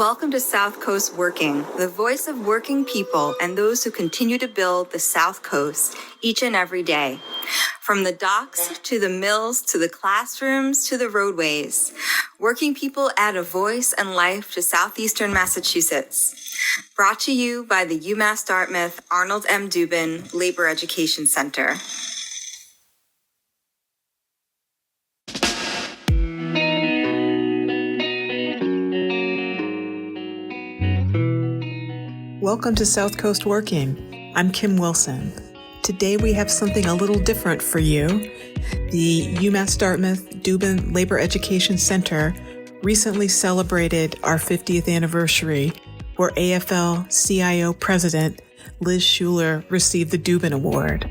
Welcome to South Coast Working, the voice of working people and those who continue to build the South Coast each and every day. From the docks to the mills to the classrooms to the roadways, working people add a voice and life to southeastern Massachusetts. Brought to you by the UMass Dartmouth Arnold M. Dubin Labor Education Center. Welcome to South Coast Working. I'm Kim Wilson. Today we have something a little different for you. The UMass Dartmouth Dubin Labor Education Center recently celebrated our 50th anniversary, where AFL-CIO President Liz Shuler received the Dubin Award.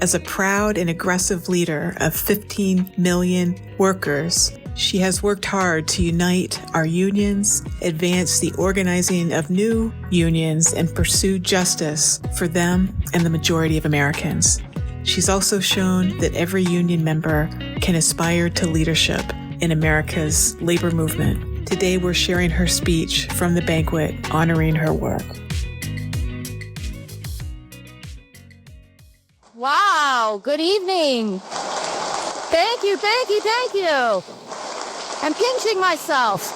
As a proud and aggressive leader of 15 million workers, she has worked hard to unite our unions, advance the organizing of new unions, and pursue justice for them and the majority of Americans. She's also shown that every union member can aspire to leadership in America's labor movement. Today, we're sharing her speech from the banquet honoring her work. Wow, good evening. Thank you. I'm pinching myself.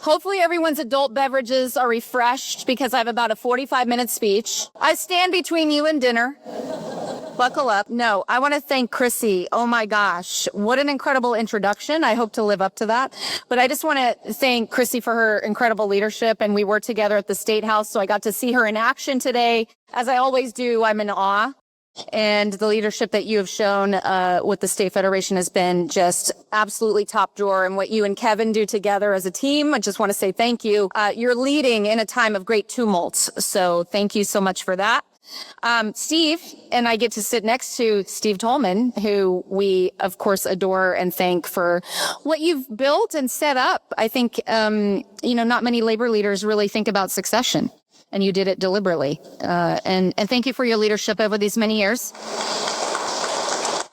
Hopefully everyone's adult beverages are refreshed because I have about a 45-minute speech. I stand between you and dinner. Buckle up. No, I want to thank Chrissy. Oh my gosh, what an incredible introduction. I hope to live up to that. But I just want to thank Chrissy for her incredible leadership. And we worked together at the State House, so I got to see her in action today. As I always do, I'm in awe. And the leadership that you have shown with the State Federation has been just absolutely top drawer. And what you and Kevin do together as a team, I just want to say thank you. You're leading in a time of great tumult. So thank you so much for that. Steve and I get to sit next to Steve Tolman, who we, of course, adore and thank for what you've built and set up. I think, not many labor leaders really think about succession. And you did it deliberately. And thank you for your leadership over these many years.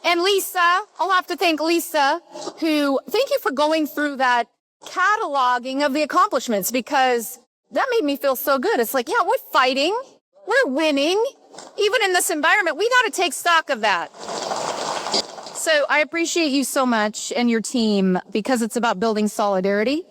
And Lisa, I'll have to thank Lisa, thank you for going through that cataloging of the accomplishments, because that made me feel so good. It's like, yeah, we're fighting. We're winning. Even in this environment, we got to take stock of that. So I appreciate you so much and your team, because it's about building solidarity.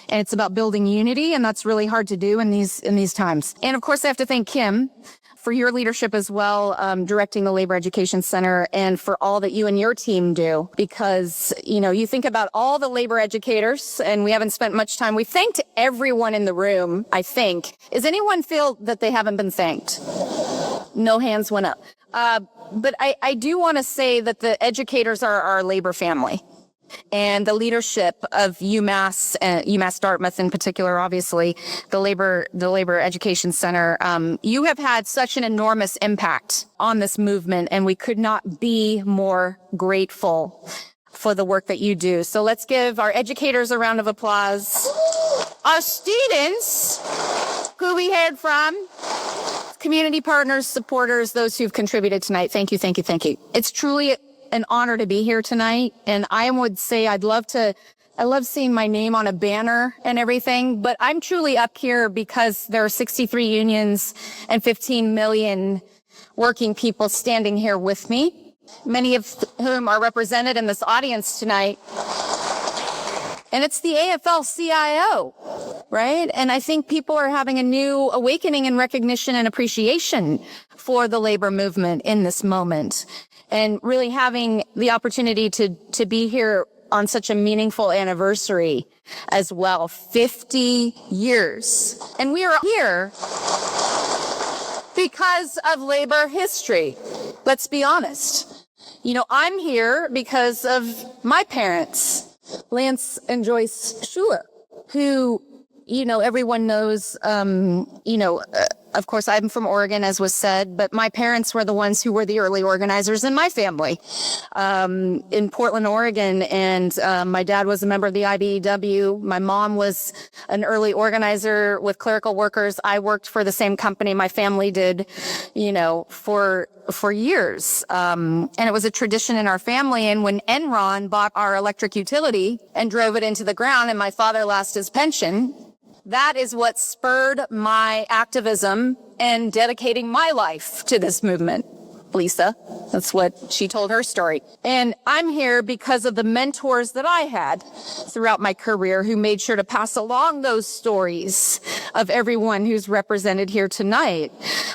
And it's about building unity, and that's really hard to do in these times. And of course, I have to thank Kim for your leadership as well, directing the Labor Education Center, and for all that you and your team do. Because, you think about all the labor educators, and we haven't spent much time. We thanked everyone in the room, I think. Does anyone feel that they haven't been thanked? No hands went up. But I do want to say that the educators are our labor family. And the leadership of UMass, UMass Dartmouth in particular, obviously, the Labor Education Center, you have had such an enormous impact on this movement, and we could not be more grateful for the work that you do. So let's give our educators a round of applause. Our students, who we heard from, community partners, supporters, those who've contributed tonight. Thank you. It's truly an honor to be here tonight. And I would say I love seeing my name on a banner and everything, but I'm truly up here because there are 63 unions and 15 million working people standing here with me, many of whom are represented in this audience tonight. And it's the AFL-CIO, right? And I think people are having a new awakening and recognition and appreciation for the labor movement in this moment. And really having the opportunity to be here on such a meaningful anniversary as well. 50 years. And we are here because of labor history. Let's be honest. I'm here because of my parents, Lance and Joyce Shuler, who, everyone knows, Of course, I'm from Oregon, as was said, but my parents were the ones who were the early organizers in my family in Portland, Oregon. And my dad was a member of the IBEW. My mom was an early organizer with clerical workers. I worked for the same company my family did, for years. And it was a tradition in our family. And when Enron bought our electric utility and drove it into the ground and my father lost his pension, that is what spurred my activism and dedicating my life to this movement. Lisa, that's what she told her story. And I'm here because of the mentors that I had throughout my career who made sure to pass along those stories of everyone who's represented here tonight,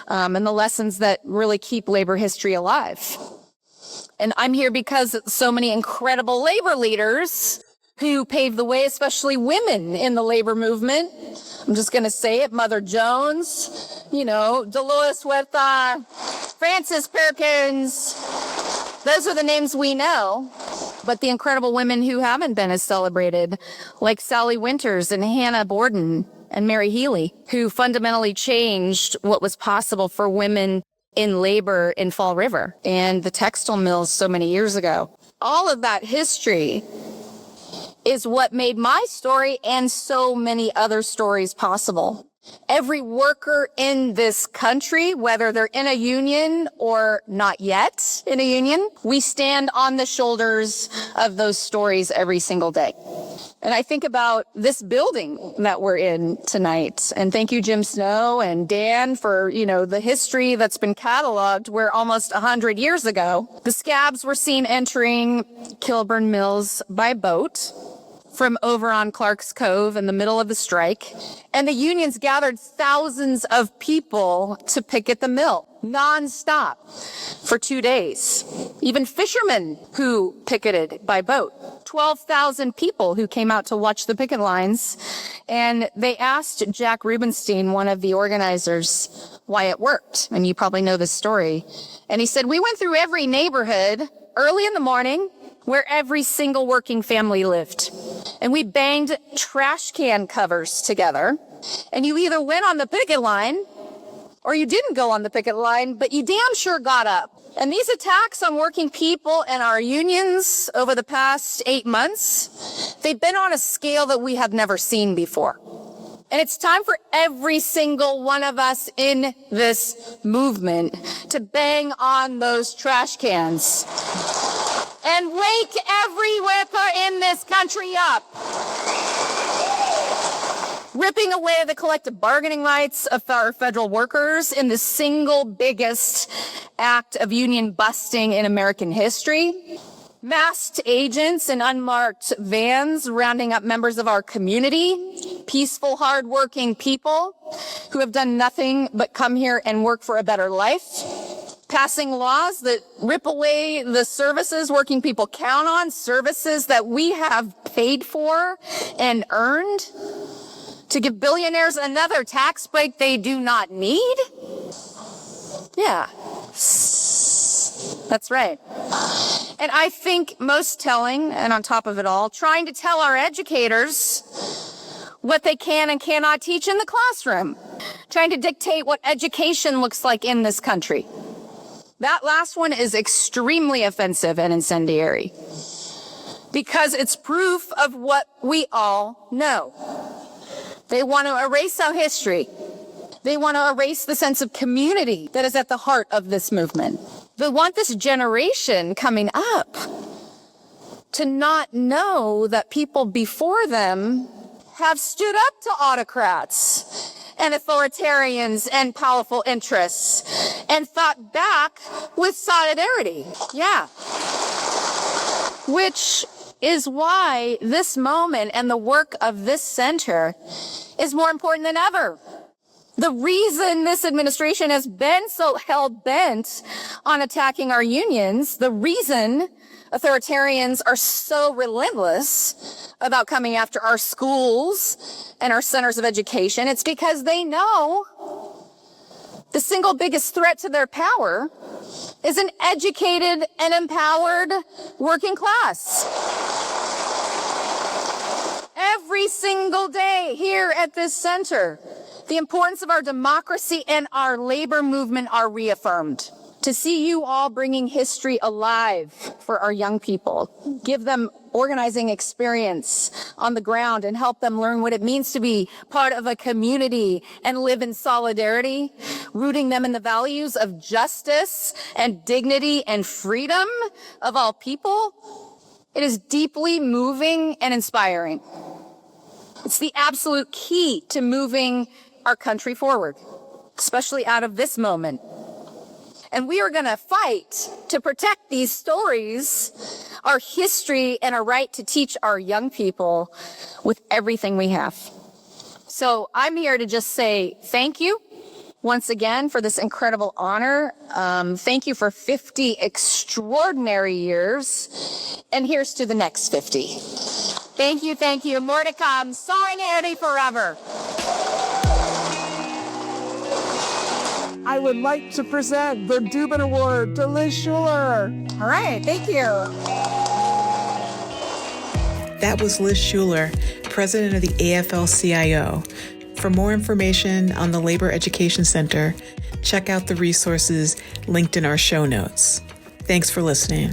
and the lessons that really keep labor history alive. And I'm here because so many incredible labor leaders who paved the way, especially women in the labor movement. I'm just going to say it. Mother Jones, Dolores Huerta, Frances Perkins. Those are the names we know. But the incredible women who haven't been as celebrated, like Sally Winters and Hannah Borden and Mary Healy, who fundamentally changed what was possible for women in labor in Fall River and the textile mills so many years ago. All of that history is what made my story and so many other stories possible. Every worker in this country, whether they're in a union or not yet in a union, we stand on the shoulders of those stories every single day. And I think about this building that we're in tonight. And thank you, Jim Snow and Dan, for, the history that's been cataloged where almost 100 years ago, the scabs were seen entering Kilburn Mills by boat from over on Clark's Cove in the middle of the strike. And the unions gathered thousands of people to picket the mill nonstop for 2 days. Even fishermen who picketed by boat. 12,000 people who came out to watch the picket lines. And they asked Jack Rubenstein, one of the organizers, why it worked. And you probably know this story. And he said, we went through every neighborhood early in the morning where every single working family lived. And we banged trash can covers together. And you either went on the picket line or you didn't go on the picket line, but you damn sure got up. And these attacks on working people and our unions over the past 8 months, they've been on a scale that we have never seen before. And it's time for every single one of us in this movement to bang on those trash cans and wake every whipper in this country up. Ripping away the collective bargaining rights of our federal workers in the single biggest act of union busting in American history. Masked agents in unmarked vans rounding up members of our community, peaceful, hardworking people who have done nothing but come here and work for a better life. Passing laws that rip away the services working people count on, services that we have paid for and earned, to give billionaires another tax break they do not need? Yeah, that's right. And I think most telling, and on top of it all, trying to tell our educators what they can and cannot teach in the classroom, trying to dictate what education looks like in this country. That last one is extremely offensive and incendiary because it's proof of what we all know. They want to erase our history. They want to erase the sense of community that is at the heart of this movement. They want this generation coming up to not know that people before them have stood up to autocrats and authoritarians and powerful interests and fought back with solidarity. Yeah. Which is why this moment and the work of this center is more important than ever. The reason this administration has been so hell-bent on attacking our unions, the reason authoritarians are so relentless about coming after our schools and our centers of education, it's because they know the single biggest threat to their power is an educated and empowered working class. Every single day here at this center, The importance of our democracy and our labor movement are reaffirmed. To see you all bringing history alive for our young people, give them organizing experience on the ground and help them learn what it means to be part of a community and live in solidarity, rooting them in the values of justice and dignity and freedom of all people. It is deeply moving and inspiring. It's the absolute key to moving our country forward, especially out of this moment. And we are going to fight to protect these stories, our history, and our right to teach our young people with everything we have. So I'm here to just say thank you once again for this incredible honor. Thank you for 50 extraordinary years. And here's to the next 50. Thank you, thank you. More to come. Solidarity forever. I would like to present the Dubin Award to Liz Shuler. All right, thank you. That was Liz Shuler, president of the AFL-CIO. For more information on the Labor Education Center, check out the resources linked in our show notes. Thanks for listening.